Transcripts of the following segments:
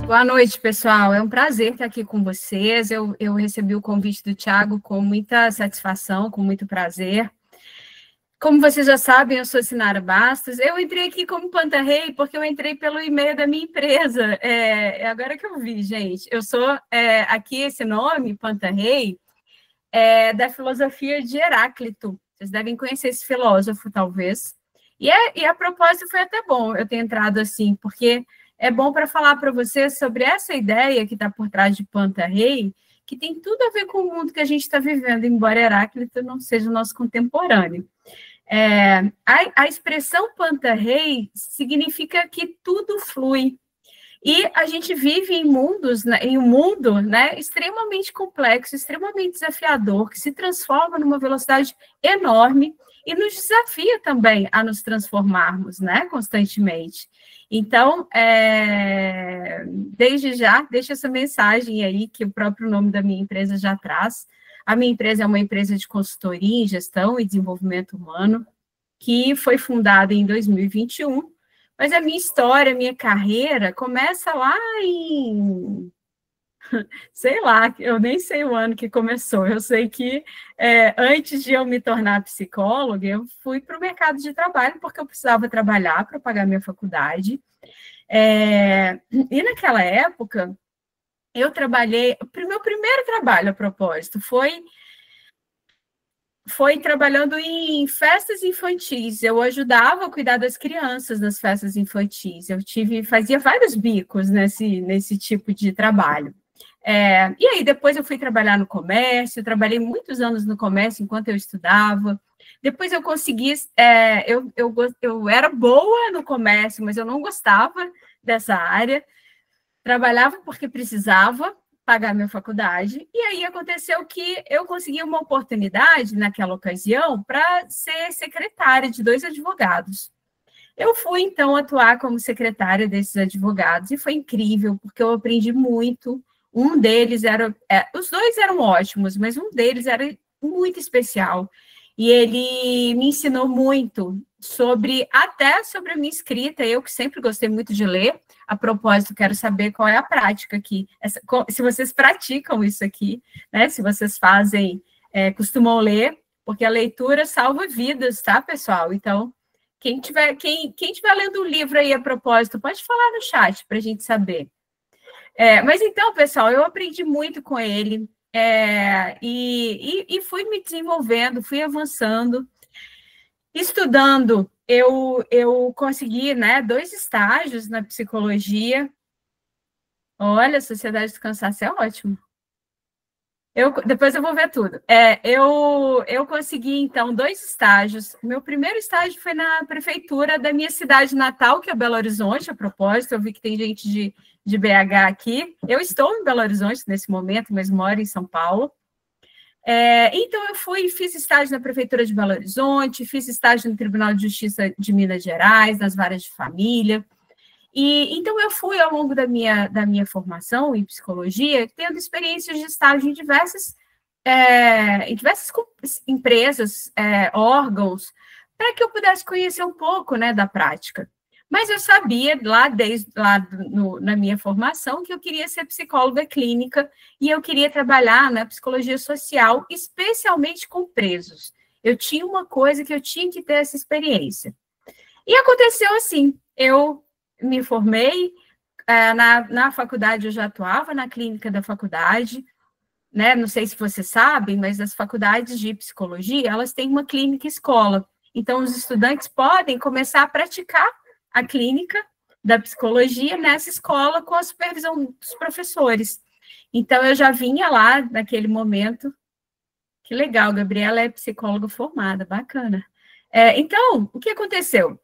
Boa noite, pessoal. É um prazer estar aqui com vocês. Eu recebi o convite do Thiago com muita satisfação, com muito prazer. Como vocês já sabem, eu sou Sinara Bastos. Eu entrei aqui como Panta-Rei porque eu entrei pelo e-mail da minha empresa. Agora que eu vi, gente. Eu sou, aqui esse nome, Panta-Rei, da filosofia de Heráclito. Vocês devem conhecer esse filósofo, talvez. E a propósito foi até bom eu ter entrado assim, porque é bom para falar para vocês sobre essa ideia que está por trás de Panta-Rei, que tem tudo a ver com o mundo que a gente está vivendo, embora Heráclito não seja o nosso contemporâneo. A expressão Panta-Rei significa que tudo flui. E a gente vive em um mundo, né, extremamente complexo, extremamente desafiador, que se transforma numa velocidade enorme e nos desafia também a nos transformarmos, né, constantemente. Então, desde já, deixa essa mensagem aí, que o próprio nome da minha empresa já traz. A minha empresa é uma empresa de consultoria em gestão e desenvolvimento humano, que foi fundada em 2021, mas a minha história, a minha carreira começa lá em... sei lá, eu nem sei o ano que começou. Eu sei que antes de eu me tornar psicóloga, eu fui para o mercado de trabalho, porque eu precisava trabalhar para pagar minha faculdade. E naquela época, eu trabalhei... O meu primeiro trabalho, a propósito, foi trabalhando em festas infantis. Eu ajudava a cuidar das crianças nas festas infantis. Fazia vários bicos nesse tipo de trabalho. E aí, depois eu fui trabalhar no comércio, trabalhei muitos anos no comércio enquanto eu estudava. Depois eu consegui... eu era boa no comércio, mas eu não gostava dessa área. Trabalhava porque precisava pagar minha faculdade, e aí aconteceu que eu consegui uma oportunidade, naquela ocasião, para ser secretária de 2 advogados. Eu fui, então, atuar como secretária desses advogados, e foi incrível, porque eu aprendi muito. Um deles os dois eram ótimos, mas um deles era muito especial, e ele me ensinou muito até sobre a minha escrita. Eu que sempre gostei muito de ler. A propósito, quero saber qual é a prática aqui, se vocês praticam isso aqui, né? Se vocês costumam ler, porque a leitura salva vidas, tá, pessoal? Então, quem tiver lendo um livro aí a propósito, pode falar no chat para a gente saber. Mas então, pessoal, eu aprendi muito com ele, e fui me desenvolvendo, fui avançando. Estudando, eu consegui, né, 2 estágios na psicologia. Olha, a Sociedade do Cansaço é ótimo. Depois eu vou ver tudo. Eu consegui, então, 2 estágios. O meu primeiro estágio foi na prefeitura da minha cidade natal, que é Belo Horizonte, a propósito. Eu vi que tem gente de BH aqui. Eu estou em Belo Horizonte nesse momento, mas moro em São Paulo. Então, fiz estágio na Prefeitura de Belo Horizonte, fiz estágio no Tribunal de Justiça de Minas Gerais, nas varas de família. Então, eu fui, ao longo da minha formação em psicologia, tendo experiências de estágio em diversas empresas, órgãos, para que eu pudesse conhecer um pouco, né, da prática. Mas eu sabia, na minha formação, que eu queria ser psicóloga clínica e eu queria trabalhar na psicologia social, especialmente com presos. Eu tinha uma coisa que eu tinha que ter essa experiência. E aconteceu assim, eu me formei, na faculdade eu já atuava na clínica da faculdade, né? Não sei se vocês sabem, mas as faculdades de psicologia, elas têm uma clínica escola. Então, os estudantes podem começar a praticar a clínica da psicologia nessa escola com a supervisão dos professores. Então, eu já vinha lá naquele momento. Que legal, Gabriela é psicóloga formada, bacana. Então, o que aconteceu?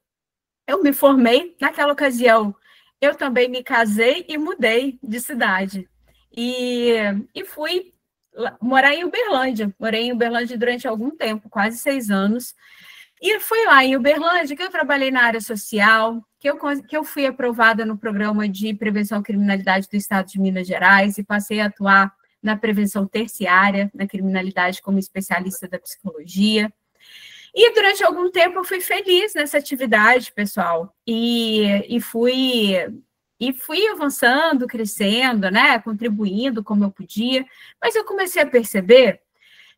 Eu me formei, naquela ocasião, eu também me casei e mudei de cidade. E fui morar em Uberlândia. Morei em Uberlândia durante algum tempo, quase 6 anos. E foi lá em Uberlândia que eu trabalhei na área social, que eu fui aprovada no Programa de Prevenção à Criminalidade do Estado de Minas Gerais e passei a atuar na prevenção terciária, na criminalidade, como especialista da psicologia. E durante algum tempo eu fui feliz nessa atividade, pessoal, e E fui avançando, crescendo, né, contribuindo como eu podia, mas eu comecei a perceber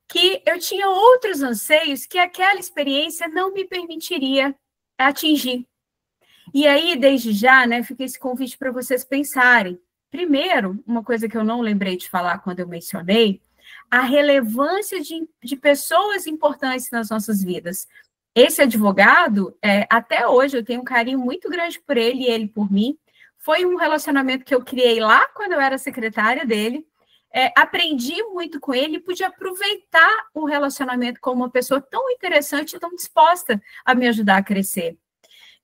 que eu tinha outros anseios que aquela experiência não me permitiria atingir. E aí, desde já, né, fica esse convite para vocês pensarem. Primeiro, uma coisa que eu não lembrei de falar quando eu mencionei, a relevância de pessoas importantes nas nossas vidas. Esse advogado, até hoje, eu tenho um carinho muito grande por ele e ele por mim. Foi um relacionamento que eu criei lá quando eu era secretária dele. Aprendi muito com ele e pude aproveitar o relacionamento com uma pessoa tão interessante e tão disposta a me ajudar a crescer.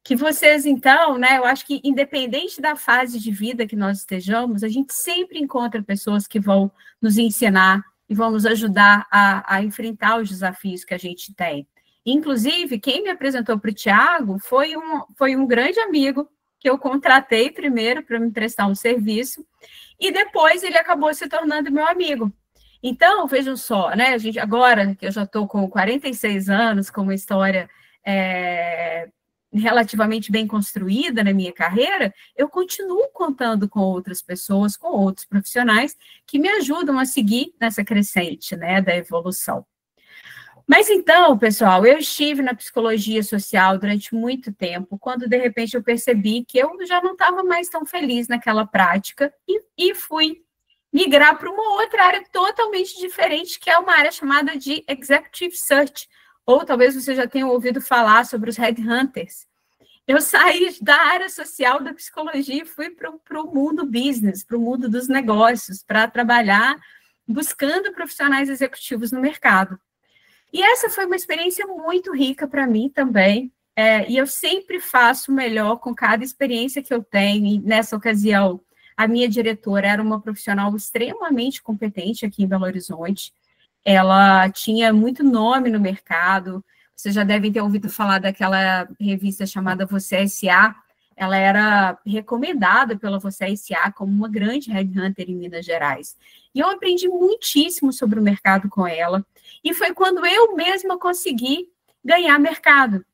Que vocês, então, né, eu acho que independente da fase de vida que nós estejamos, a gente sempre encontra pessoas que vão nos ensinar e vão nos ajudar a enfrentar os desafios que a gente tem. Inclusive, quem me apresentou para o Tiago foi um grande amigo que eu contratei primeiro para me prestar um serviço, e depois ele acabou se tornando meu amigo. Então, vejam só, né, a gente, agora que eu já estou com 46 anos, com uma história relativamente bem construída na minha carreira, eu continuo contando com outras pessoas, com outros profissionais, que me ajudam a seguir nessa crescente, né, da evolução. Mas então, pessoal, eu estive na psicologia social durante muito tempo, quando de repente eu percebi que eu já não estava mais tão feliz naquela prática e fui migrar para uma outra área totalmente diferente, que é uma área chamada de Executive Search, ou talvez você já tenha ouvido falar sobre os headhunters. Eu saí da área social da psicologia e fui para o mundo business, para o mundo dos negócios, para trabalhar buscando profissionais executivos no mercado. E essa foi uma experiência muito rica para mim também, e eu sempre faço melhor com cada experiência que eu tenho, e nessa ocasião, a minha diretora era uma profissional extremamente competente aqui em Belo Horizonte, ela tinha muito nome no mercado, vocês já devem ter ouvido falar daquela revista chamada Você S.A., ela era recomendada pela Você S.A. como uma grande headhunter em Minas Gerais. E eu aprendi muitíssimo sobre o mercado com ela, e foi quando eu mesma consegui ganhar mercado.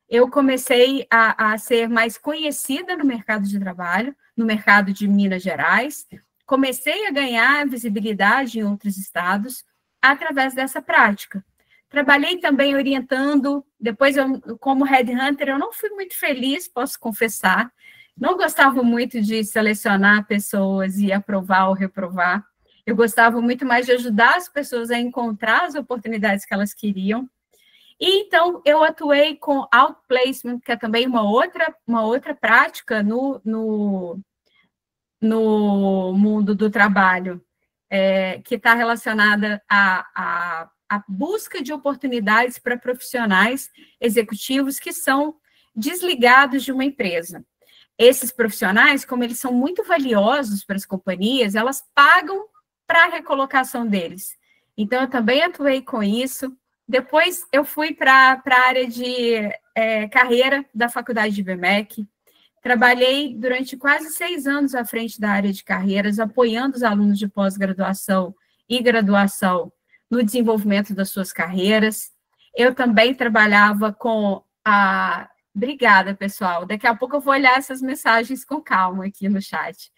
Eu comecei a ser mais conhecida no mercado de trabalho, no mercado de Minas Gerais, comecei a ganhar visibilidade em outros estados através dessa prática. Trabalhei também orientando, depois, como headhunter, eu não fui muito feliz, posso confessar, não gostava muito de selecionar pessoas e aprovar ou reprovar, eu gostava muito mais de ajudar as pessoas a encontrar as oportunidades que elas queriam, e então eu atuei com outplacement, que é também uma outra prática no mundo do trabalho, que está relacionada a busca de oportunidades para profissionais executivos que são desligados de uma empresa. Esses profissionais, como eles são muito valiosos para as companhias, elas pagam para a recolocação deles. Então, eu também atuei com isso. Depois, eu fui para a área de carreira da faculdade de IBMEC. Trabalhei durante quase 6 anos à frente da área de carreiras, apoiando os alunos de pós-graduação e graduação no desenvolvimento das suas carreiras. Eu também trabalhava com a... Obrigada, pessoal. Daqui a pouco eu vou olhar essas mensagens com calma aqui no chat.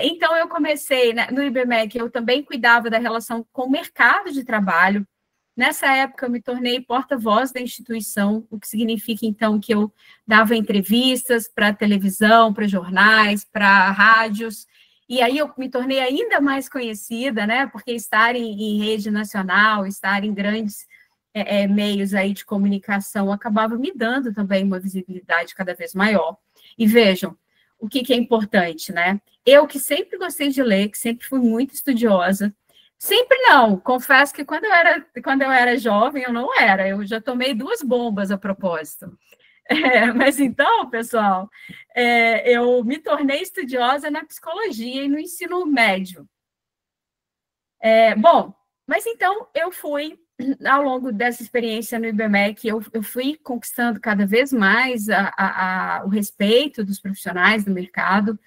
Então, eu comecei, né, no IBMEC, eu também cuidava da relação com o mercado de trabalho. Nessa época, eu me tornei porta-voz da instituição, o que significa, então, que eu dava entrevistas para televisão, para jornais, para rádios, e aí eu me tornei ainda mais conhecida, né, porque estar em rede nacional, estar em grandes meios aí de comunicação acabava me dando também uma visibilidade cada vez maior. E vejam, o que é importante, né? Eu que sempre gostei de ler, que sempre fui muito estudiosa, sempre não, confesso que quando eu era jovem, eu não era, eu já tomei 2 bombas a propósito. Mas então, pessoal, eu me tornei estudiosa na psicologia e no ensino médio. Bom, mas então eu fui, ao longo dessa experiência no IBMEC, eu fui conquistando cada vez mais o respeito dos profissionais do mercado.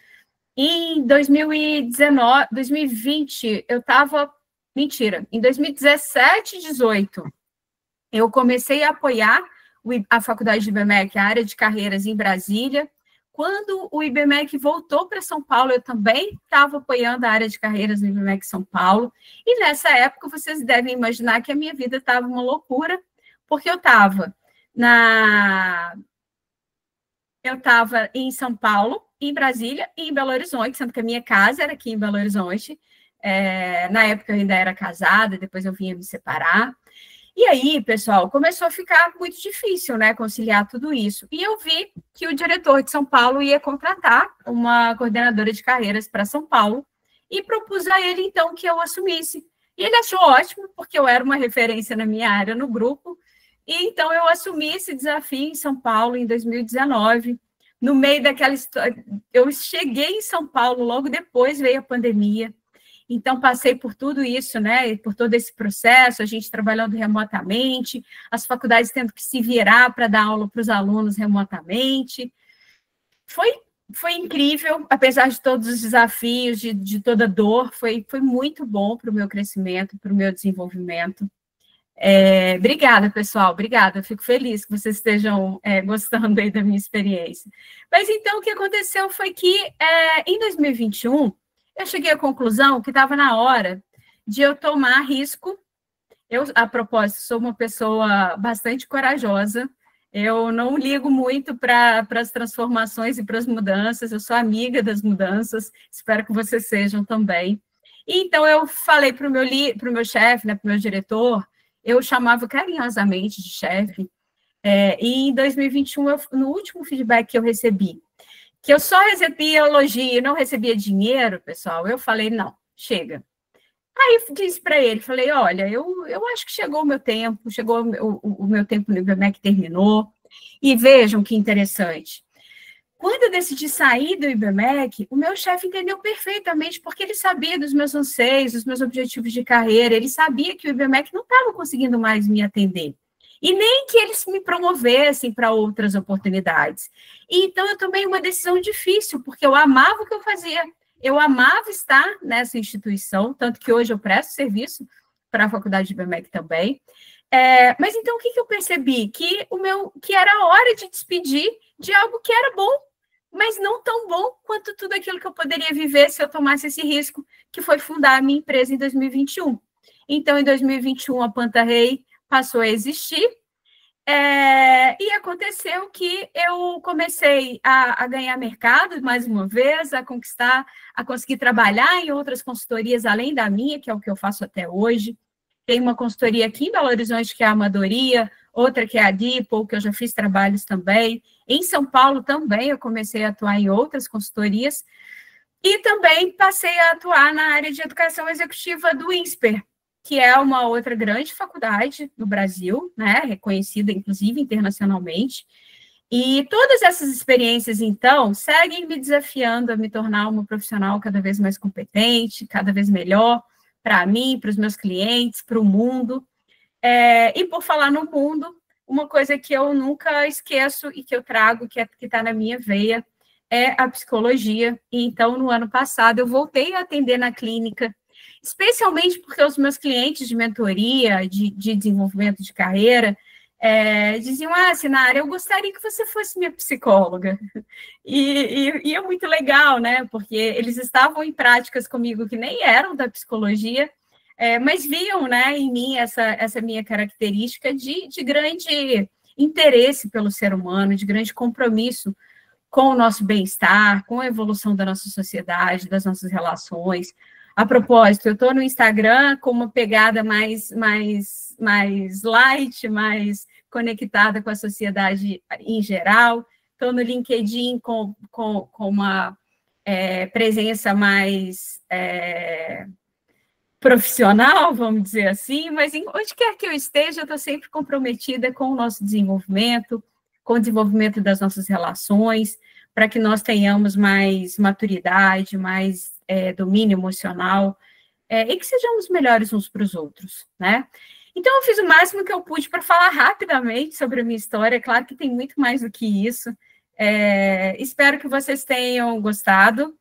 E em 2020, eu estava... Mentira, em 2017 e 2018, eu comecei a apoiar a faculdade de IBMEC, a área de carreiras em Brasília, quando o IBMEC voltou para São Paulo, eu também estava apoiando a área de carreiras no IBMEC São Paulo, e nessa época vocês devem imaginar que a minha vida estava uma loucura, porque eu estava em São Paulo, em Brasília e em Belo Horizonte, sendo que a minha casa era aqui em Belo Horizonte. Na época eu ainda era casada, depois eu vinha me separar. E aí, pessoal, começou a ficar muito difícil, né, conciliar tudo isso. E eu vi que o diretor de São Paulo ia contratar uma coordenadora de carreiras para São Paulo e propus a ele, então, que eu assumisse. E ele achou ótimo, porque eu era uma referência na minha área no grupo, e então eu assumi esse desafio em São Paulo em 2019. No meio daquela história, eu cheguei em São Paulo, logo depois veio a pandemia. Então, passei por tudo isso, né? Por todo esse processo, a gente trabalhando remotamente, as faculdades tendo que se virar para dar aula para os alunos remotamente. Foi incrível, apesar de todos os desafios, de toda a dor, foi muito bom para o meu crescimento, para o meu desenvolvimento. Obrigada, pessoal, obrigada. Eu fico feliz que vocês estejam gostando aí da minha experiência. Mas então, o que aconteceu foi que, em 2021, eu cheguei à conclusão que estava na hora de eu tomar risco. Eu, a propósito, sou uma pessoa bastante corajosa, eu não ligo muito para as transformações e para as mudanças, eu sou amiga das mudanças, espero que vocês sejam também. E, então, eu falei para o meu chefe, né, para o meu diretor, eu chamava carinhosamente de chefe, e em 2021, no último feedback que eu recebi, que eu só recebia elogio e não recebia dinheiro, pessoal, eu falei, não, chega. Aí eu disse para ele, falei, olha, eu acho que chegou o meu tempo, chegou o meu tempo no IBMEC, terminou, e vejam que interessante. Quando eu decidi sair do IBMEC, o meu chefe entendeu perfeitamente, porque ele sabia dos meus anseios, dos meus objetivos de carreira, ele sabia que o IBMEC não estava conseguindo mais me atender. E nem que eles me promovessem para outras oportunidades. E, então, eu tomei uma decisão difícil, porque eu amava o que eu fazia. Eu amava estar nessa instituição, tanto que hoje eu presto serviço para a faculdade de IBMEC também. Mas, então, o que eu percebi? Que era hora de despedir de algo que era bom, mas não tão bom quanto tudo aquilo que eu poderia viver se eu tomasse esse risco, que foi fundar a minha empresa em 2021. Então, em 2021, a Panta-Rei passou a existir, e aconteceu que eu comecei a ganhar mercado, mais uma vez, a conseguir trabalhar em outras consultorias além da minha, que é o que eu faço até hoje. Tem uma consultoria aqui em Belo Horizonte, que é a Amadoria, outra que é a Dipol, que eu já fiz trabalhos também. Em São Paulo também eu comecei a atuar em outras consultorias, e também passei a atuar na área de educação executiva do INSPER, que é uma outra grande faculdade no Brasil, né, reconhecida, inclusive, internacionalmente. E todas essas experiências, então, seguem me desafiando a me tornar uma profissional cada vez mais competente, cada vez melhor, para mim, para os meus clientes, para o mundo. E por falar no mundo, uma coisa que eu nunca esqueço e que eu trago, que está na minha veia, é a psicologia. E, então, no ano passado, eu voltei a atender na clínica, especialmente porque os meus clientes de mentoria, de desenvolvimento de carreira, diziam, Sinara, eu gostaria que você fosse minha psicóloga. E é muito legal, né? Porque eles estavam em práticas comigo que nem eram da psicologia, mas viam, né, em mim essa minha característica de grande interesse pelo ser humano, de grande compromisso com o nosso bem-estar, com a evolução da nossa sociedade, das nossas relações. A propósito, eu estou no Instagram com uma pegada mais light, mais conectada com a sociedade em geral. Estou no LinkedIn com uma presença mais profissional, vamos dizer assim, mas onde quer que eu esteja, eu estou sempre comprometida com o nosso desenvolvimento, com o desenvolvimento das nossas relações, para que nós tenhamos mais maturidade, mais domínio emocional, e que sejamos melhores uns para os outros, né? Então, eu fiz o máximo que eu pude para falar rapidamente sobre a minha história. É claro que tem muito mais do que isso. Espero que vocês tenham gostado.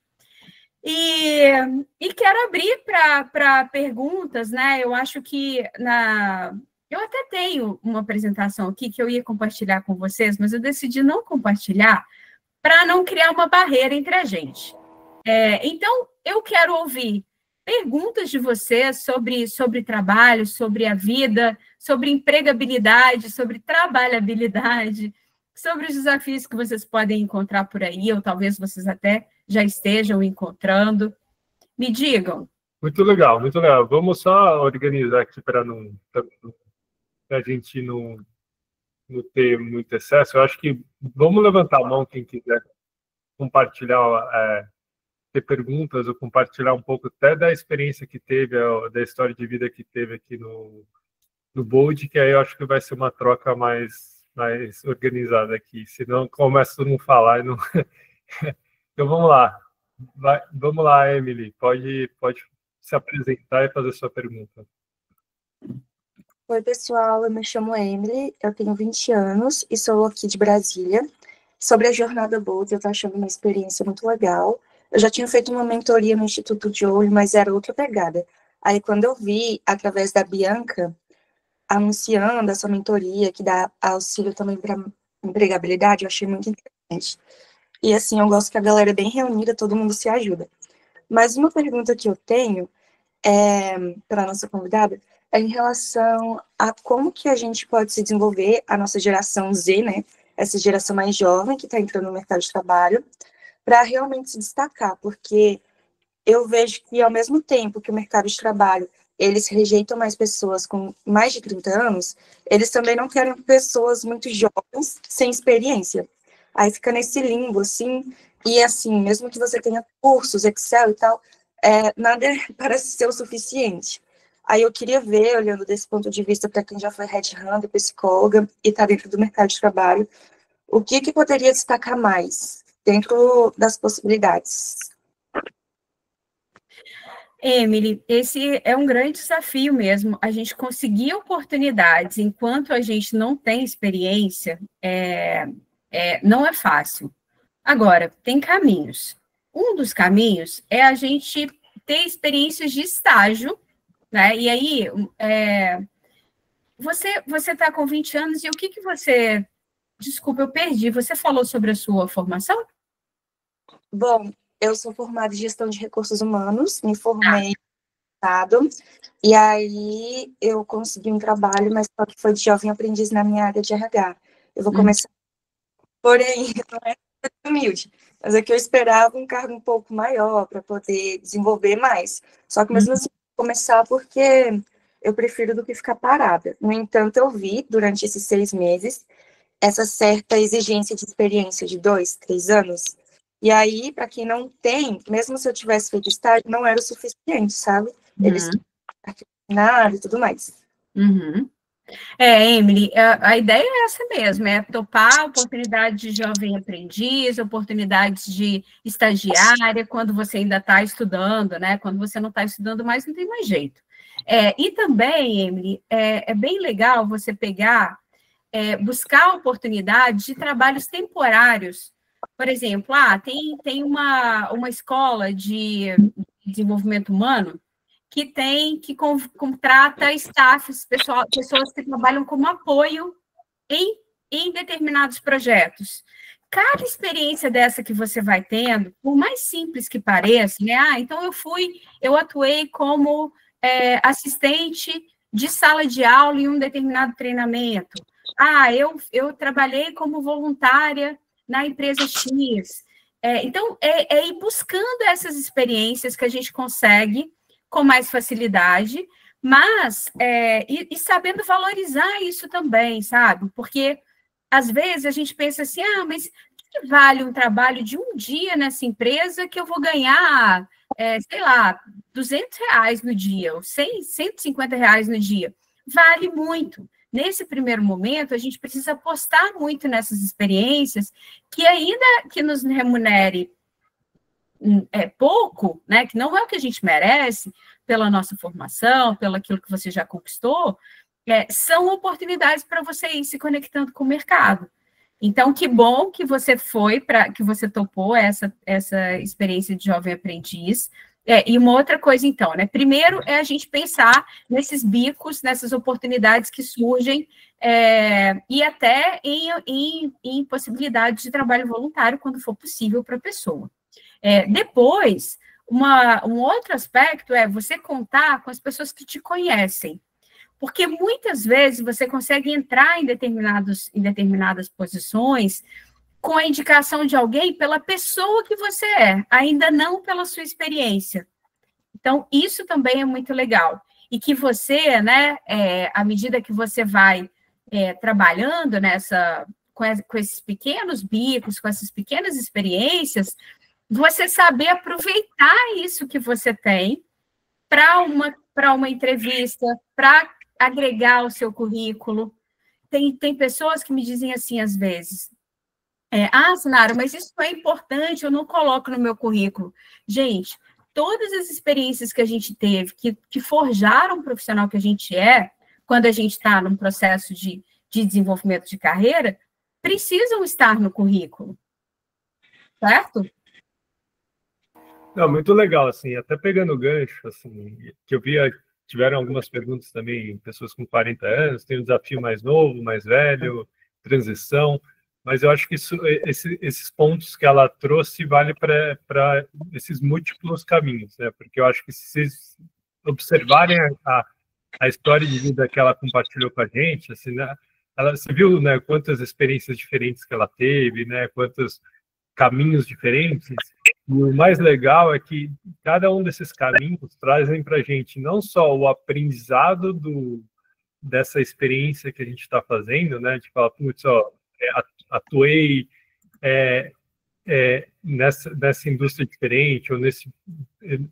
E quero abrir para perguntas, né? Eu acho que eu até tenho uma apresentação aqui que eu ia compartilhar com vocês, mas eu decidi não compartilhar, para não criar uma barreira entre a gente. Então, eu quero ouvir perguntas de vocês sobre trabalho, sobre a vida, sobre empregabilidade, sobre trabalhabilidade, sobre os desafios que vocês podem encontrar por aí, ou talvez vocês até já estejam encontrando. Me digam. Muito legal, muito legal. Vamos só organizar aqui para a gente não ter muito excesso. Eu acho que vamos levantar a mão quem quiser compartilhar, ter perguntas ou compartilhar um pouco até da experiência que teve, da história de vida que teve aqui no Bold, que aí eu acho que vai ser uma troca mais organizada aqui. Senão começa todo mundo a falar e não... Então vamos lá. Vamos lá, Emily. Pode se apresentar e fazer sua pergunta. Oi, pessoal. Eu me chamo Emily, eu tenho 20 anos e sou aqui de Brasília. Sobre a jornada Bold, eu estou achando uma experiência muito legal. Eu já tinha feito uma mentoria no Instituto de Olho, mas era outra pegada. Aí, quando eu vi, através da Bianca, anunciando essa mentoria, que dá auxílio também para empregabilidade, eu achei muito interessante. E, assim, eu gosto que a galera é bem reunida, todo mundo se ajuda. Mas uma pergunta que eu tenho para a nossa convidada é em relação a como que a gente pode se desenvolver, a nossa geração Z, né? Essa geração mais jovem que está entrando no mercado de trabalho, para realmente se destacar, porque eu vejo que, ao mesmo tempo que o mercado de trabalho, eles rejeitam mais pessoas com mais de 30 anos, eles também não querem pessoas muito jovens, sem experiência. Aí fica nesse limbo, assim, e assim, mesmo que você tenha cursos, Excel e tal, nada parece ser o suficiente. Aí eu queria ver, olhando desse ponto de vista, para quem já foi headhunter, psicóloga, e está dentro do mercado de trabalho, o que poderia destacar mais dentro das possibilidades? Emily, esse é um grande desafio mesmo, a gente conseguir oportunidades enquanto a gente não tem experiência, não é fácil. Agora, tem caminhos. Um dos caminhos é a gente ter experiências de estágio, né? E aí, você está com 20 anos e o que você... Desculpa, eu perdi. Você falou sobre a sua formação? Bom, eu sou formada em gestão de recursos humanos, me formei no Estado, e aí eu consegui um trabalho, mas só que foi de jovem aprendiz na minha área de RH. Eu vou começar, porém, não é humilde, mas é que eu esperava um cargo um pouco maior para poder desenvolver mais. Só que mesmo assim, começar porque eu prefiro do que ficar parada. No entanto, eu vi, durante esses 6 meses, essa certa exigência de experiência de 2, 3 anos. E aí, para quem não tem, mesmo se eu tivesse feito estágio, não era o suficiente, sabe? Eles nada e tudo mais. Emily, a ideia é essa mesmo, é topar oportunidade de jovem aprendiz, oportunidades de estagiária, quando você ainda está estudando, né? Quando você não está estudando mais, não tem mais jeito. E também, Emily, é bem legal você pegar, buscar oportunidades de trabalhos temporários. Por exemplo, tem uma escola de desenvolvimento humano que contrata staffs, pessoas que trabalham como apoio em determinados projetos. Cada experiência dessa que você vai tendo, por mais simples que pareça, né? Então eu atuei como assistente de sala de aula em um determinado treinamento. Eu trabalhei como voluntária na empresa X. Então, ir buscando essas experiências que a gente consegue com mais facilidade, mas e sabendo valorizar isso também, sabe? Porque, às vezes, a gente pensa assim, mas o que vale um trabalho de um dia nessa empresa que eu vou ganhar, sei lá, R$200 no dia, ou R$150 no dia? Vale muito. Nesse primeiro momento, a gente precisa apostar muito nessas experiências, que ainda que nos remunere pouco, né, que não é o que a gente merece, pela nossa formação, pelo aquilo que você já conquistou, são oportunidades para você ir se conectando com o mercado. Então, que bom que você que você topou essa experiência de jovem aprendiz. E uma outra coisa, então, né? Primeiro é a gente pensar nesses bicos, nessas oportunidades que surgem, e até em possibilidades de trabalho voluntário, quando for possível para a pessoa. Depois, um outro aspecto é você contar com as pessoas que te conhecem. Porque muitas vezes você consegue entrar em determinadas posições com a indicação de alguém pela pessoa que você é, ainda não pela sua experiência. Então, isso também é muito legal. E que você, né, à medida que você vai trabalhando com esses pequenos bicos, com essas pequenas experiências, você saber aproveitar isso que você tem para uma entrevista, para agregar ao seu currículo. Tem pessoas que me dizem assim, às vezes, Sinara, mas isso é importante, eu não coloco no meu currículo. Gente, todas as experiências que a gente teve, que forjaram o profissional que a gente quando a gente está num processo de desenvolvimento de carreira, precisam estar no currículo, certo? Não, muito legal, assim, até pegando o gancho, assim, que eu via, tiveram algumas perguntas também, pessoas com 40 anos, tem um desafio mais novo, mais velho, transição, mas eu acho que esses pontos que ela trouxe vale para esses múltiplos caminhos, né? Porque eu acho que se vocês observarem a história de vida que ela compartilhou com a gente, assim, né? Você viu, né, quantas experiências diferentes que ela teve, né? Quantos caminhos diferentes. E o mais legal é que cada um desses caminhos trazem para a gente não só o aprendizado dessa experiência que a gente está fazendo, né? De falar, putz, atuei nessa indústria diferente ou nesse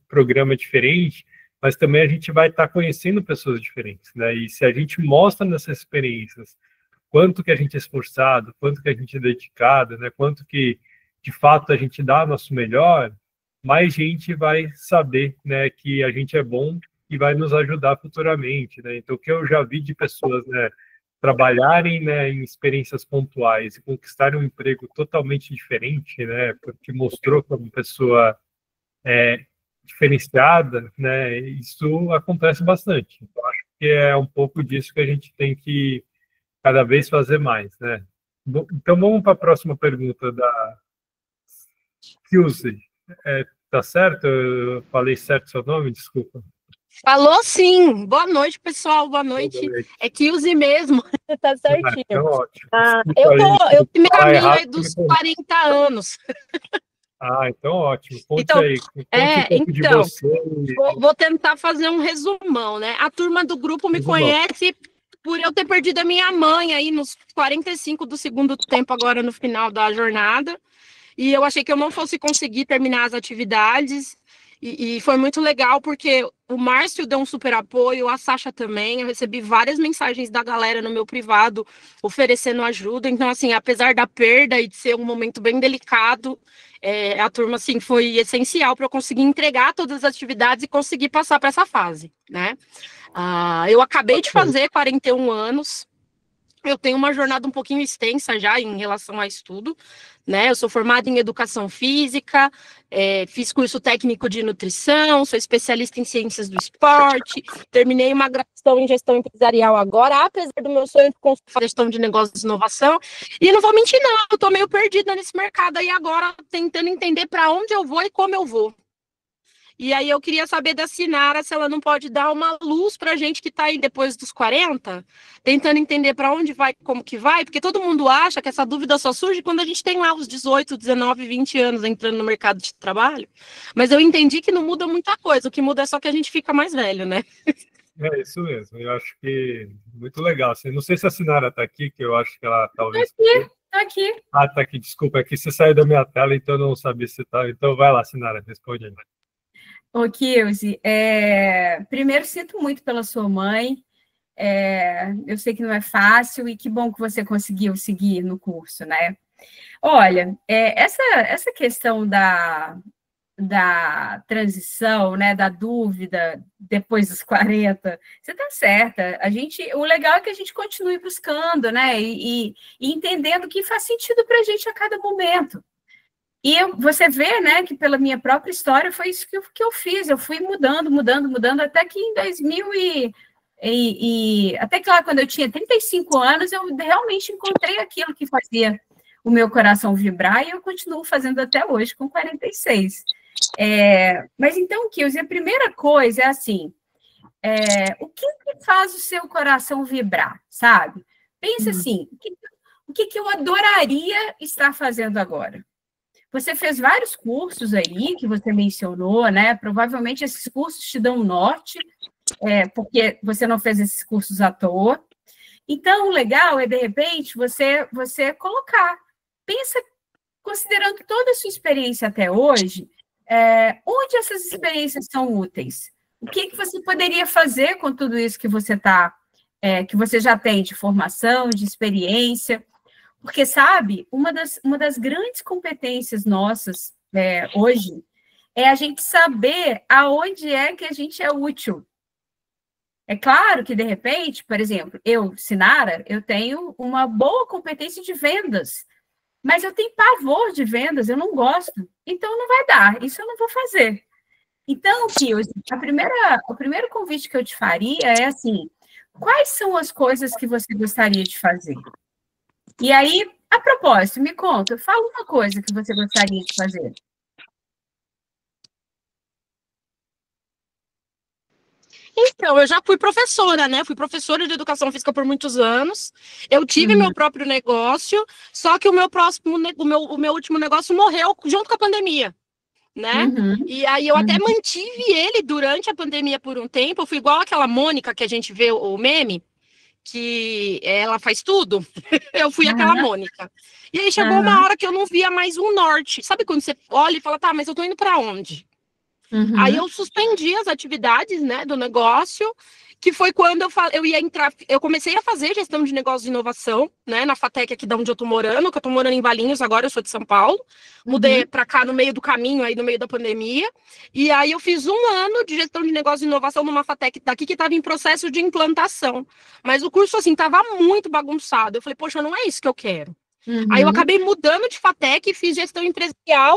programa diferente, mas também a gente vai estar conhecendo pessoas diferentes, né? E se a gente mostra nessas experiências quanto que a gente é esforçado, quanto que a gente é dedicado, né? Quanto que de fato a gente dá nosso melhor, mais gente vai saber, né, que a gente é bom e vai nos ajudar futuramente, né? Então, o que eu já vi de pessoas, né, trabalharem, né, em experiências pontuais e conquistarem um emprego totalmente diferente, né, porque mostrou como pessoa diferenciada, né, isso acontece bastante. Então, acho que é um pouco disso que a gente tem que cada vez fazer mais, né? Então, vamos para a próxima pergunta da Kilsey. Tá certo? Eu falei certo seu nome? Desculpa. Falou sim. Boa noite, pessoal. Boa noite. É Kilsey mesmo. Tá certinho. Então, ótimo. Eu me caminho aí dos 40 anos. Então ótimo. Conte então, aí. Conte de você. Vou tentar fazer um resumão, né? A turma do grupo me conhece por eu ter perdido a minha mãe aí nos 45 do segundo tempo, agora no final da jornada. E eu achei que eu não fosse conseguir terminar as atividades. E foi muito legal, porque o Márcio deu um super apoio, a Sasha também. Eu recebi várias mensagens da galera no meu privado oferecendo ajuda. Então, assim, apesar da perda e de ser um momento bem delicado, a turma, assim, foi essencial para eu conseguir entregar todas as atividades e conseguir passar para essa fase, né? Eu acabei de fazer 41 anos. Eu tenho uma jornada um pouquinho extensa já em relação a estudo, né? Eu sou formada em educação física, fiz curso técnico de nutrição, sou especialista em ciências do esporte, terminei uma graduação em gestão empresarial agora, apesar do meu sonho de construir gestão de negócios e inovação. E não vou mentir, não, eu tô meio perdida nesse mercado aí agora, tentando entender para onde eu vou e como eu vou. E aí eu queria saber da Sinara se ela não pode dar uma luz para a gente que está aí depois dos 40, tentando entender para onde vai, como que vai, porque todo mundo acha que essa dúvida só surge quando a gente tem lá os 18, 19, 20 anos entrando no mercado de trabalho. Mas eu entendi que não muda muita coisa, o que muda é só que a gente fica mais velho, né? É isso mesmo, eu acho que muito legal. Assim, não sei se a Sinara está aqui, que eu acho que ela talvez... Tá aqui. Tá aqui, desculpa, aqui você saiu da minha tela, então eu não sabia se tá. Então vai lá, Sinara, responde aí. Ô, Kilsey, primeiro sinto muito pela sua mãe, eu sei que não é fácil e que bom que você conseguiu seguir no curso, né? Olha, essa questão da transição, né, da dúvida depois dos 40, você está certa. O legal é que a gente continue buscando, né, e entendendo o que faz sentido para a gente a cada momento. E você vê, né, que pela minha própria história foi isso que eu fiz. Eu fui mudando, até que em 2000 até que lá, quando eu tinha 35 anos, eu realmente encontrei aquilo que fazia o meu coração vibrar, e eu continuo fazendo até hoje, com 46. Mas então, Kilzy, a primeira coisa é assim, o que faz o seu coração vibrar, sabe? Pensa assim, o que eu adoraria estar fazendo agora? Você fez vários cursos aí, que você mencionou, né? Provavelmente esses cursos te dão um norte, porque você não fez esses cursos à toa. Então, o legal é, de repente, você colocar. Pensa, considerando toda a sua experiência até hoje, onde essas experiências são úteis? O que você poderia fazer com tudo isso que você que você já tem de formação, de experiência? Porque, sabe, uma das grandes competências nossas hoje é a gente saber aonde é que a gente é útil. É claro que, de repente, por exemplo, eu, Sinara, eu tenho uma boa competência de vendas, mas eu tenho pavor de vendas, eu não gosto, então não vai dar, isso eu não vou fazer. Então, Kilzy, o primeiro convite que eu te faria é assim, quais são as coisas que você gostaria de fazer? E aí, a propósito, me conta, fala uma coisa que você gostaria de fazer. Então, eu já fui professora, né? Fui professora de educação física por muitos anos. Eu tive meu próprio negócio, só que o meu último negócio morreu junto com a pandemia, né? E aí eu até mantive ele durante a pandemia por um tempo. Eu fui igual aquela Mônica que a gente vê o meme, que ela faz tudo. Eu fui aquela Mônica. E aí chegou uma hora que eu não via mais um norte. Sabe quando você olha e fala, tá, mas eu tô indo para onde? Aí eu suspendi as atividades, né, do negócio, que foi quando eu comecei a fazer gestão de negócios de inovação, né, na FATEC aqui de onde eu tô morando, que eu tô morando em Valinhos agora, eu sou de São Paulo, mudei para cá no meio do caminho, aí no meio da pandemia, e aí eu fiz 1 ano de gestão de negócios de inovação numa FATEC daqui que estava em processo de implantação, mas o curso, assim, tava muito bagunçado, eu falei, poxa, não é isso que eu quero. Aí eu acabei mudando de FATEC e fiz gestão empresarial,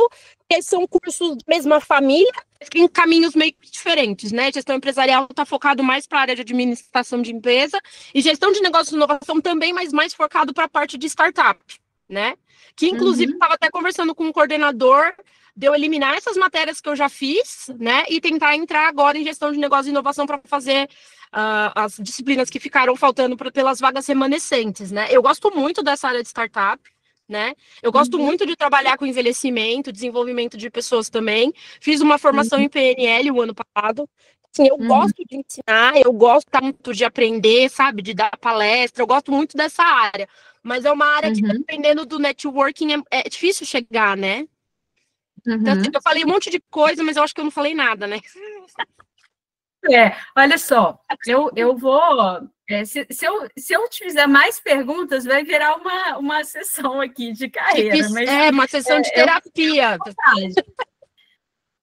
que são cursos da mesma família, em caminhos meio diferentes, né? Gestão empresarial está focado mais para a área de administração de empresa, e gestão de negócios e inovação também, mas mais focado para a parte de startup, né? Que inclusive estava até conversando com um coordenador de eu eliminar essas matérias que eu já fiz, né? E tentar entrar agora em gestão de negócios e inovação para fazer as disciplinas que ficaram faltando pelas vagas remanescentes, né? Eu gosto muito dessa área de startup, né? Eu gosto muito de trabalhar com envelhecimento, desenvolvimento de pessoas também. Fiz uma formação em PNL o ano passado. Assim, eu gosto de ensinar, eu gosto muito de aprender, sabe? De dar palestra, eu gosto muito dessa área. Mas é uma área que, dependendo do networking, é difícil chegar, né? Então, assim, eu falei um monte de coisa, mas eu acho que eu não falei nada, né? Olha só, eu vou... se eu te fizer mais perguntas, vai virar uma sessão aqui de carreira. Uma sessão de terapia.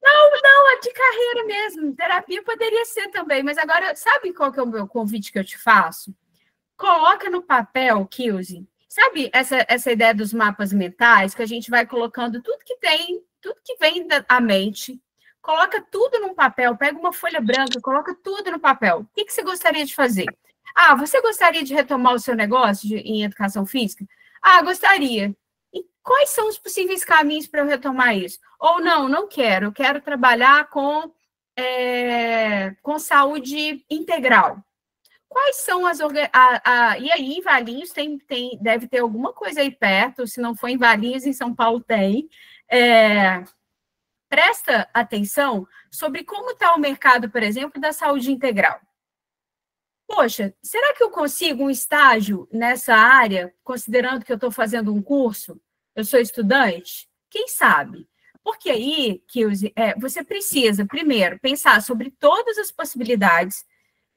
Não, é de carreira mesmo. Terapia poderia ser também, mas agora, sabe qual que é o meu convite que eu te faço? Coloca no papel, Kilzy, sabe essa ideia dos mapas mentais, que a gente vai colocando tudo que vem da mente, coloca tudo num papel, pega uma folha branca, coloca tudo no papel. O que você gostaria de fazer? Você gostaria de retomar o seu negócio em educação física? Gostaria. E quais são os possíveis caminhos para eu retomar isso? Ou não quero. Eu quero trabalhar com saúde integral. Quais são as... e aí, em Valinhos, deve ter alguma coisa aí perto, se não for em Valinhos, em São Paulo tem. Presta atenção sobre como está o mercado, por exemplo, da saúde integral. Poxa, será que eu consigo um estágio nessa área, considerando que eu estou fazendo um curso? Eu sou estudante? Quem sabe? Porque aí, Kilzy, você precisa, primeiro, pensar sobre todas as possibilidades,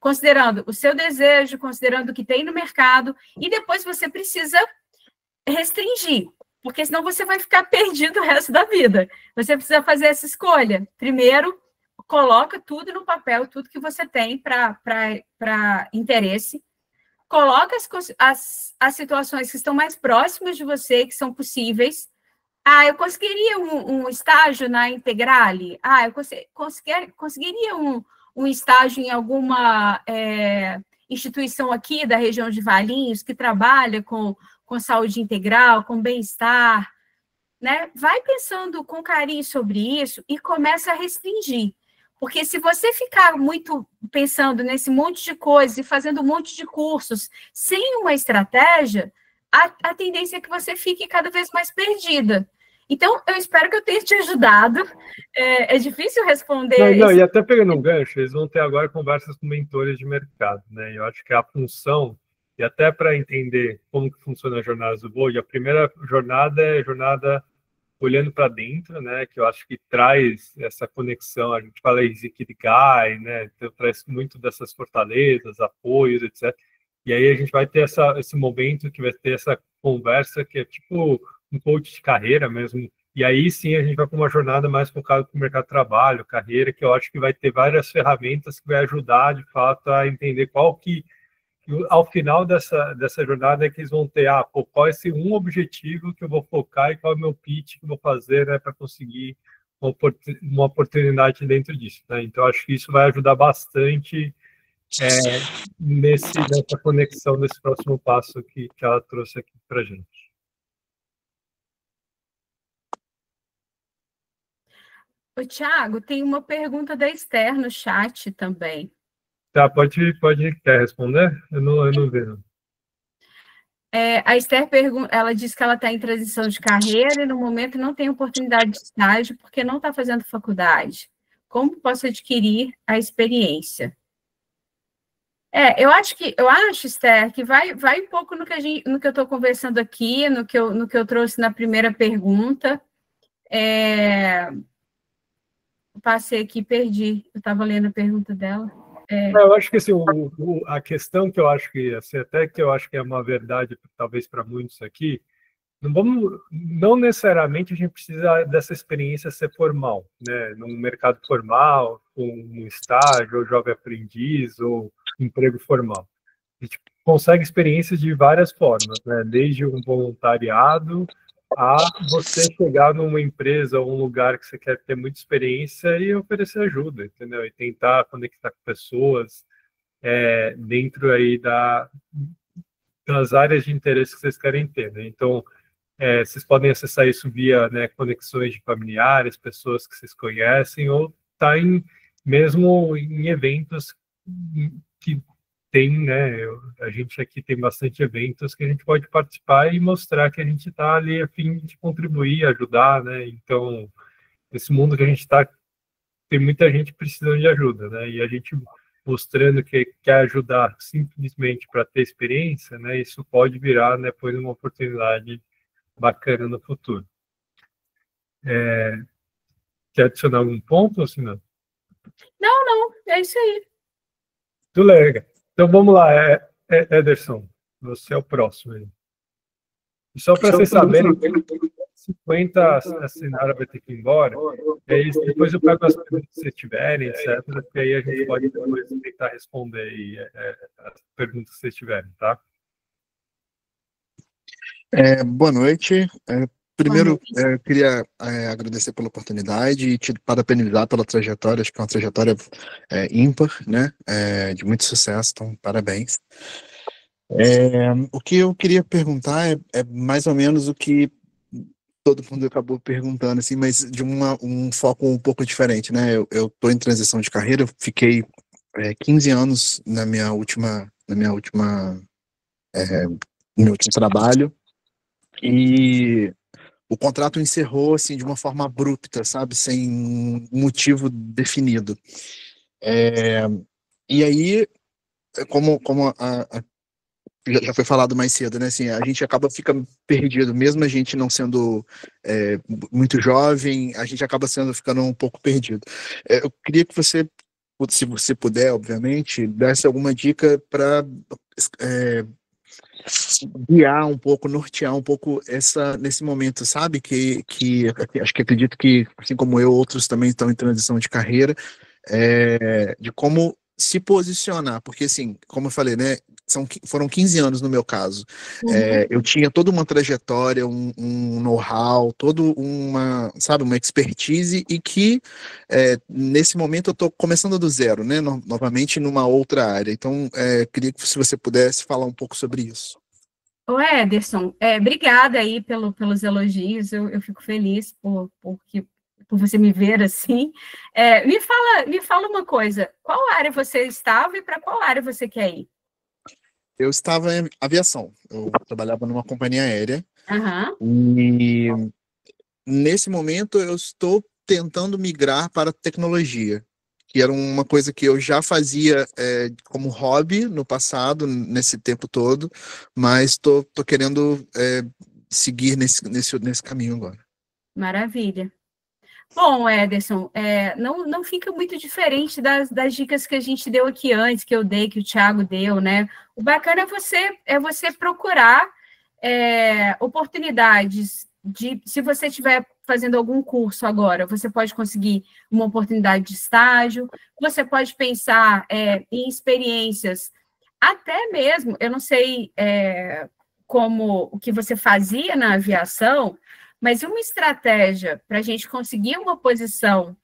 considerando o seu desejo, considerando o que tem no mercado, e depois você precisa restringir, porque senão você vai ficar perdido o resto da vida. Você precisa fazer essa escolha. Primeiro, coloca tudo no papel, tudo que você tem para interesse, coloca as situações que estão mais próximas de você, que são possíveis, eu conseguiria um estágio na Integrale? Eu conseguiria um estágio em alguma instituição aqui da região de Valinhos que trabalha com saúde integral, com bem-estar, né? Vai pensando com carinho sobre isso e começa a restringir. Porque se você ficar muito pensando nesse monte de coisas e fazendo um monte de cursos sem uma estratégia, a tendência é que você fique cada vez mais perdida. Então, eu espero que eu tenha te ajudado. É difícil responder. Não, e até pegando um gancho, eles vão ter agora conversas com mentores de mercado, né? Eu acho que a função, e até para entender como que funciona a jornada do Bold, a primeira jornada é a jornada olhando para dentro, né? Que eu acho que traz essa conexão. A gente fala Ikigai, né? Então, traz muito dessas fortalezas, apoios, etc. E aí a gente vai ter esse momento que vai ter essa conversa que é tipo um coach de carreira mesmo. E aí sim a gente vai para uma jornada mais focada para o mercado de trabalho, carreira, que eu acho que vai ter várias ferramentas que vai ajudar, de fato, a entender qual que ao final dessa jornada é que eles vão ter, qual é esse um objetivo que eu vou focar e qual é o meu pitch que eu vou fazer, né, para conseguir uma oportunidade dentro disso, né? Então, acho que isso vai ajudar bastante nessa conexão, nesse próximo passo que ela trouxe aqui para a gente. Ô, Thiago, tem uma pergunta da Esther no chat também. Tá, quer responder? Eu não vejo. A Esther ela diz que ela está em transição de carreira e no momento não tem oportunidade de estágio porque não está fazendo faculdade. Como posso adquirir a experiência? Eu acho, Esther, que vai um pouco no que eu estou conversando aqui, no que eu trouxe na primeira pergunta. Passei aqui, perdi. Eu estava lendo a pergunta dela. Eu acho que assim, a questão que eu acho que, assim, até que eu acho que é uma verdade, talvez para muitos aqui, não necessariamente a gente precisa dessa experiência ser formal, né? Num mercado formal, com um estágio, ou jovem aprendiz, ou emprego formal. A gente consegue experiências de várias formas, né? Desde um voluntariado a você chegar numa empresa ou um lugar que você quer ter muita experiência e oferecer ajuda, entendeu? E tentar conectar com pessoas dentro aí das áreas de interesse que vocês querem ter, né? Então, vocês podem acessar isso via, né, conexões de familiares, pessoas que vocês conhecem, ou mesmo em eventos que tem, né, a gente aqui tem bastante eventos que a gente pode participar e mostrar que a gente está ali a fim de contribuir, ajudar, né? Então, nesse mundo que a gente está, tem muita gente precisando de ajuda, né? E a gente mostrando que quer ajudar simplesmente para ter experiência, né? Isso pode virar, né, depois uma oportunidade bacana no futuro. Quer adicionar algum ponto ou se não? Não, é isso aí. Tudo legal. Então, vamos lá, Ederson, você é o próximo aí. E só para vocês saberem, 50 assinaram vai ter que ir embora, e aí depois eu pego as perguntas que vocês tiverem, etc., porque aí a gente pode depois tentar responder aí, as perguntas que vocês tiverem, tá? Boa noite. Primeiro, eu queria agradecer pela oportunidade e te parabenizar pela trajetória. Acho que é uma trajetória ímpar, né? De muito sucesso, então parabéns. O que eu queria perguntar é mais ou menos o que todo mundo acabou perguntando, assim, mas de um foco um pouco diferente, né? Eu estou em transição de carreira, eu fiquei 15 anos no meu último trabalho, e o contrato encerrou, assim, de uma forma abrupta, sabe? Sem um motivo definido. E aí, como já foi falado mais cedo, né? Assim, a gente fica perdido, mesmo a gente não sendo muito jovem, a gente acaba ficando um pouco perdido. Eu queria que você, se você puder, obviamente, desse alguma dica para guiar um pouco, nortear um pouco nesse momento, sabe? Que acredito que, assim como eu, outros também estão em transição de carreira, de como se posicionar, porque, assim, como eu falei, né, foram 15 anos no meu caso. Eu tinha toda uma trajetória, um know-how, uma expertise, e que nesse momento eu estou começando do zero, né? Novamente numa outra área. Então, queria que se você pudesse falar um pouco sobre isso. Ô, Ederson, obrigada aí pelos elogios, eu fico feliz por você me ver assim. Me fala uma coisa, qual área você estava e para qual área você quer ir? Eu estava em aviação, eu trabalhava numa companhia aérea, Uhum. e nesse momento eu estou tentando migrar para tecnologia, que era uma coisa que eu já fazia como hobby no passado, nesse tempo todo, mas estou querendo seguir nesse caminho agora. Maravilha. Bom, Ederson, não fica muito diferente das dicas que a gente deu aqui antes, que eu dei, que o Thiago deu, né? O bacana é você procurar oportunidades se você estiver fazendo algum curso agora, você pode conseguir uma oportunidade de estágio, você pode pensar em experiências, até mesmo, eu não sei como o que você fazia na aviação, mas uma estratégia para a gente conseguir uma posição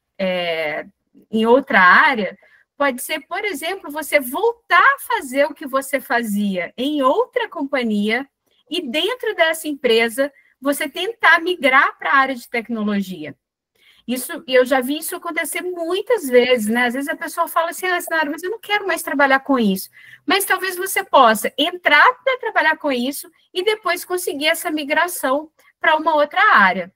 em outra área pode ser, por exemplo, você voltar a fazer o que você fazia em outra companhia e dentro dessa empresa você tentar migrar para a área de tecnologia. Eu já vi isso acontecer muitas vezes, né? Às vezes a pessoa fala assim, Sinara, mas eu não quero mais trabalhar com isso. Mas talvez você possa entrar para trabalhar com isso e depois conseguir essa migração para uma outra área.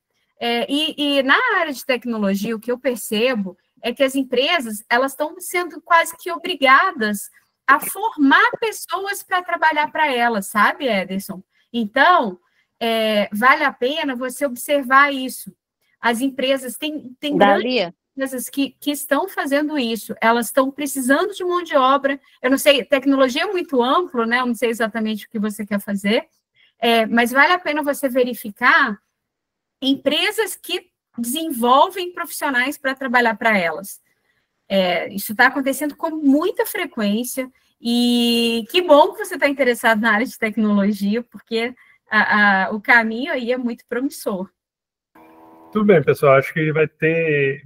E na área de tecnologia, o que eu percebo é que as empresas elas estão sendo quase que obrigadas a formar pessoas para trabalhar para elas, sabe, Ederson? Então, vale a pena você observar isso. As empresas têm grandes empresas que estão fazendo isso, elas estão precisando de mão de obra. Eu não sei, tecnologia é muito amplo, né? Eu não sei exatamente o que você quer fazer, mas vale a pena você verificar empresas que desenvolvem profissionais para trabalhar para elas. Isso está acontecendo com muita frequência, e que bom que você está interessado na área de tecnologia, porque o caminho aí é muito promissor. Tudo bem, pessoal. Acho que vai ter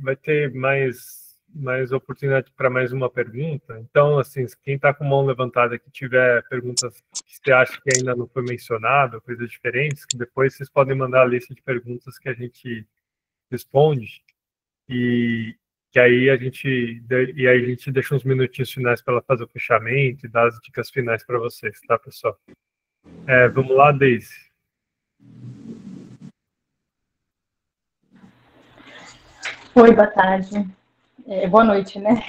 mais oportunidade para mais uma pergunta. Então, assim, quem está com mão levantada que tiver perguntas que você acha que ainda não foi mencionado, coisas diferentes, que depois vocês podem mandar a lista de perguntas que a gente responde e aí a gente deixa uns minutinhos finais para ela fazer o fechamento e dar as dicas finais para vocês, tá, pessoal? Vamos lá, Daisy. Oi, boa tarde. Boa noite, né?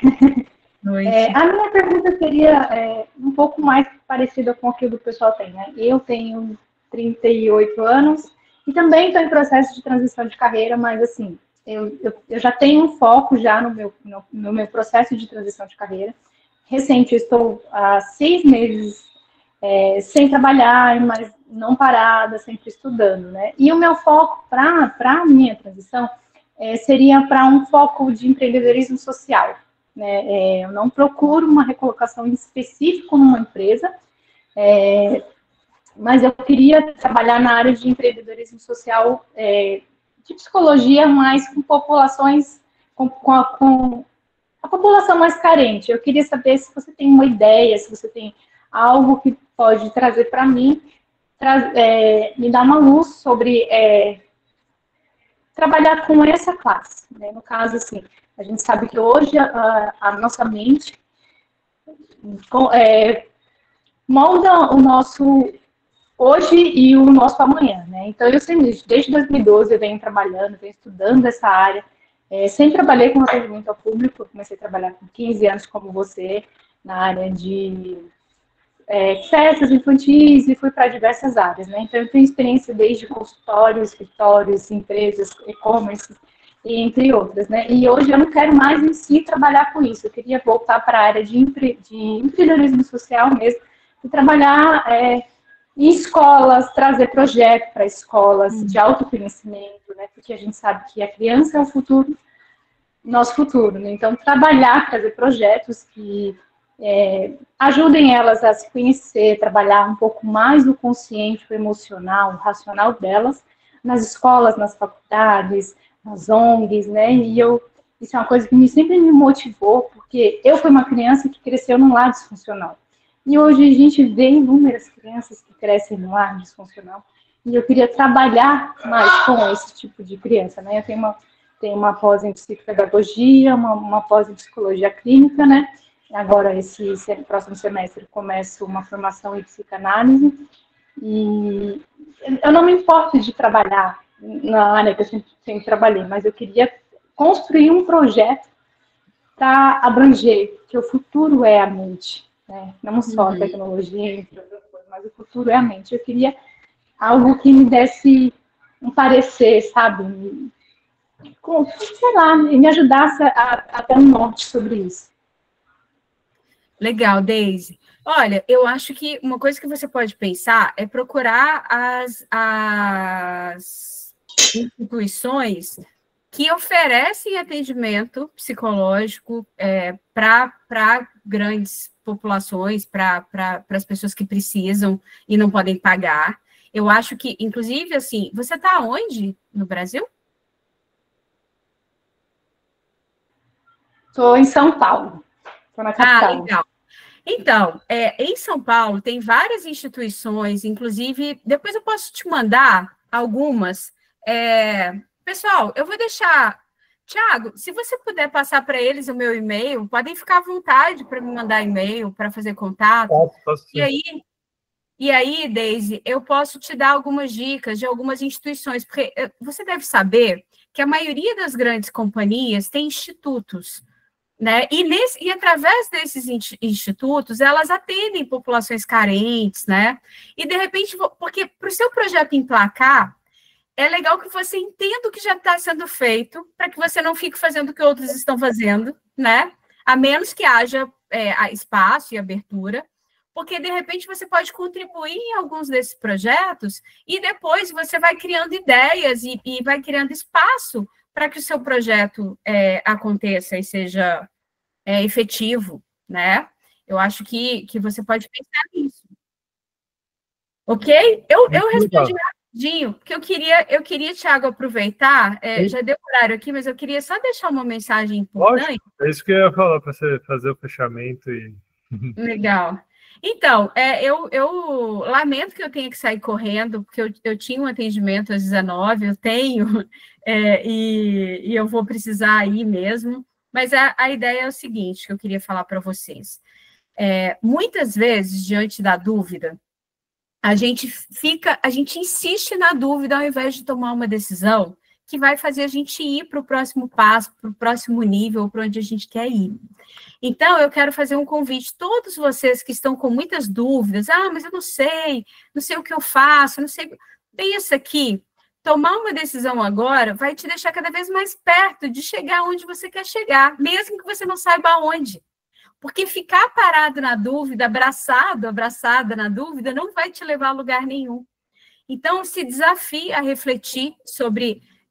Noite. A minha pergunta seria um pouco mais parecida com o que o pessoal tem, né? Eu tenho 38 anos e também estou em processo de transição de carreira, mas assim, eu já tenho um foco já no meu processo de transição de carreira. Recente, eu estou há 6 meses sem trabalhar, mas não parada, sempre estudando, né? E o meu foco para a minha transição seria para um foco de empreendedorismo social, né? Eu não procuro uma recolocação específica numa empresa, mas eu queria trabalhar na área de empreendedorismo social, de psicologia, mas com populações, com a população mais carente. Eu queria saber se você tem uma ideia, se você tem algo que pode trazer para mim, me dar uma luz sobre trabalhar com essa classe, né? No caso, assim, a gente sabe que hoje a nossa mente molda o nosso hoje e o nosso amanhã, né? Então, eu sempre, desde 2012, eu venho trabalhando, venho estudando essa área, sempre trabalhei com atendimento ao público, eu comecei a trabalhar com 15 anos como você, na área de festas infantis, e fui para diversas áreas, né? Então, eu tenho experiência desde consultórios, escritórios, empresas, e-commerce, entre outras, né? E hoje eu não quero mais em si trabalhar com isso, eu queria voltar para a área de empreendedorismo social mesmo, e trabalhar em escolas, trazer projetos para escolas de autoconhecimento, né? Porque a gente sabe que a criança é o futuro, nosso futuro, né? Então, trabalhar, trazer projetos que ajudem elas a se conhecer, trabalhar um pouco mais o consciente, o emocional, o racional delas, nas escolas, nas faculdades, nas ONGs, né? E isso é uma coisa que sempre me motivou, porque eu fui uma criança que cresceu num lar disfuncional. E hoje a gente vê inúmeras crianças que crescem num lar disfuncional. E eu queria trabalhar mais com esse tipo de criança, né? Eu tenho uma pós em psicopedagogia, uma pós em psicologia clínica, né? Agora, esse próximo semestre, começo uma formação em psicanálise. E eu não me importo de trabalhar na área que eu sempre trabalhei, mas eu queria construir um projeto para abranger, que o futuro é a mente, né? Não só a tecnologia, entre outras coisas, mas o futuro é a mente. Eu queria algo que me desse um parecer, sabe? Sei lá, me ajudasse a ter um norte sobre isso. Legal, Deise. Olha, eu acho que uma coisa que você pode pensar é procurar as instituições que oferecem atendimento psicológico para grandes populações, para as pessoas que precisam e não podem pagar. Eu acho que, inclusive, assim, você está onde no Brasil? Estou em São Paulo, estou na capital. Legal. Então, em São Paulo tem várias instituições, inclusive, depois eu posso te mandar algumas. Pessoal, eu vou deixar... Tiago, se você puder passar para eles o meu e-mail, podem ficar à vontade para me mandar e-mail, para fazer contato. Posso. E aí, Deise, eu posso te dar algumas dicas de algumas instituições, porque você deve saber que a maioria das grandes companhias tem institutos, né? E através desses institutos, elas atendem populações carentes, né? E, de repente, porque para o seu projeto emplacar, é legal que você entenda o que já está sendo feito, para que você não fique fazendo o que outros estão fazendo, né? A menos que haja espaço e abertura, porque, de repente, você pode contribuir em alguns desses projetos e depois você vai criando ideias e vai criando espaço para que o seu projeto aconteça e seja efetivo, né? Eu acho que você pode pensar nisso. Ok? Eu respondi rapidinho, porque eu queria, Thiago, aproveitar, já deu horário aqui, mas eu queria só deixar uma mensagem importante. Lógico, é isso que eu ia falar, para você fazer o fechamento. Legal. Então, eu lamento que eu tenha que sair correndo, porque eu tinha um atendimento às 19, eu tenho, e eu vou precisar ir mesmo, mas a ideia é o seguinte, que eu queria falar para vocês. Muitas vezes, diante da dúvida, a gente insiste na dúvida ao invés de tomar uma decisão que vai fazer a gente ir para o próximo passo, para o próximo nível, para onde a gente quer ir. Então, eu quero fazer um convite a todos vocês que estão com muitas dúvidas, mas eu não sei o que eu faço, não sei... Pensa aqui, tomar uma decisão agora vai te deixar cada vez mais perto de chegar onde você quer chegar, mesmo que você não saiba aonde. Porque ficar parado na dúvida, abraçada na dúvida, não vai te levar a lugar nenhum. Então, se desafie a refletir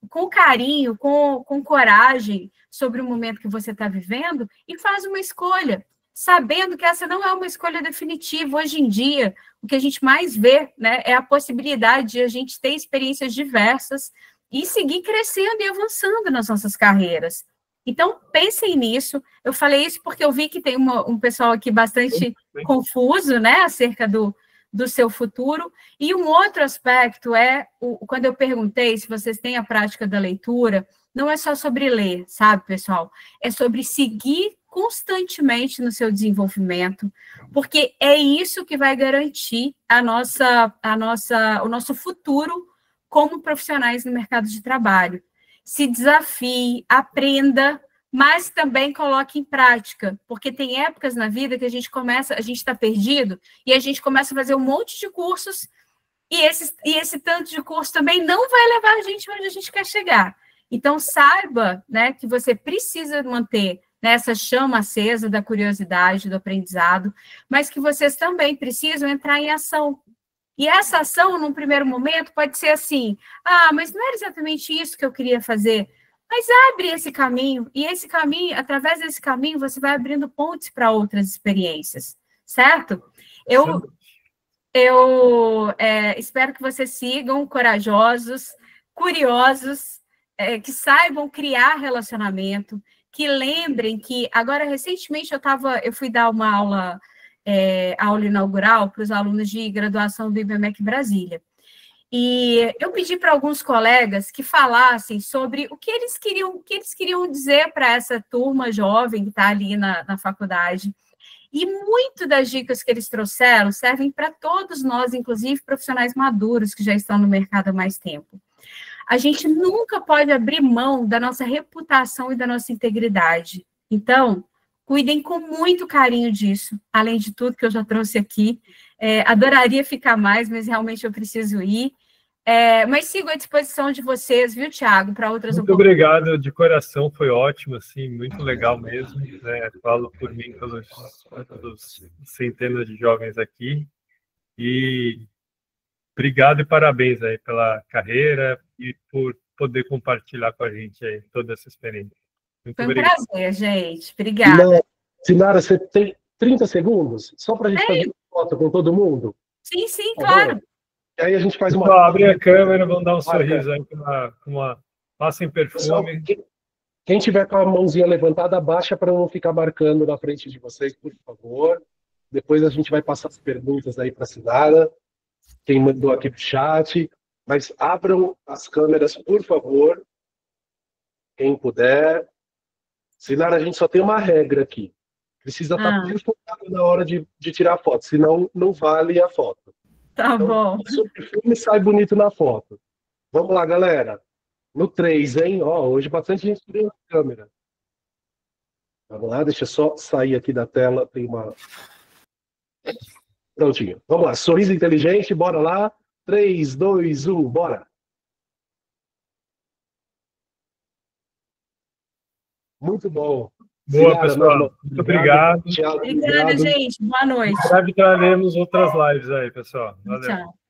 com carinho, com coragem, sobre o momento que você está vivendo e faz uma escolha, sabendo que essa não é uma escolha definitiva. Hoje em dia, o que a gente mais vê, né, é a possibilidade de a gente ter experiências diversas e seguir crescendo e avançando nas nossas carreiras. Então, pensem nisso. Eu falei isso porque eu vi que tem um pessoal aqui bastante confuso, né, acerca do seu futuro. E um outro aspecto quando eu perguntei se vocês têm a prática da leitura, não é só sobre ler, sabe, pessoal? É sobre seguir constantemente no seu desenvolvimento, porque é isso que vai garantir o nosso futuro como profissionais no mercado de trabalho. Se desafie, aprenda, mas também coloque em prática, porque tem épocas na vida que a gente está perdido, e a gente começa a fazer um monte de cursos, e esse tanto de curso também não vai levar a gente onde a gente quer chegar. Então, saiba, né, que você precisa manter, né, essa chama acesa da curiosidade, do aprendizado, mas que vocês também precisam entrar em ação. E essa ação, num primeiro momento, pode ser assim, mas não era exatamente isso que eu queria fazer. Mas abre esse caminho, e esse caminho, através desse caminho, você vai abrindo pontes para outras experiências, certo? Eu espero que vocês sigam corajosos, curiosos, que saibam criar relacionamento, que lembrem que, agora, recentemente, eu fui dar uma aula inaugural para os alunos de graduação do IBMEC Brasília. E eu pedi para alguns colegas que falassem sobre o que eles queriam dizer para essa turma jovem que está ali na faculdade. E muito das dicas que eles trouxeram servem para todos nós, inclusive profissionais maduros que já estão no mercado há mais tempo. A gente nunca pode abrir mão da nossa reputação e da nossa integridade. Então, cuidem com muito carinho disso, além de tudo que eu já trouxe aqui. Adoraria ficar mais, mas realmente eu preciso ir. Mas sigo à disposição de vocês, viu, Thiago, para outras oportunidades. Muito obrigado, de coração, foi ótimo, assim, muito legal mesmo, né? Falo por mim, pelos centenas de jovens aqui, e obrigado e parabéns aí pela carreira e por poder compartilhar com a gente aí toda essa experiência. Muito obrigado. Foi um prazer, gente, obrigada. Sinara, você tem 30 segundos? Só para a gente fazer uma foto com todo mundo? Sim, claro. E aí a gente faz uma... Pessoal, abre a câmera, vamos dar um sorriso aí com uma massa em perfume. Pessoal, quem tiver com a mãozinha levantada, abaixa para não ficar marcando na frente de vocês, por favor. Depois a gente vai passar as perguntas aí para a Sinara, quem mandou aqui pro chat. Mas abram as câmeras, por favor. Quem puder. Sinara, a gente só tem uma regra aqui. Precisa estar bem focado na hora de tirar a foto, senão não vale a foto. Tá então, bom. O seu perfume sai bonito na foto. Vamos lá, galera. No 3, hein? Hoje bastante gente viu a câmera. Vamos lá, deixa eu só sair aqui da tela. Tem uma... Prontinho. Vamos lá. Sorriso inteligente, bora lá. 3, 2, 1, bora. Muito bom. Boa, Sinara, pessoal. Muito obrigado. Obrigada, gente. Boa noite. Em breve traremos outras lives aí, pessoal. Valeu. Tchau.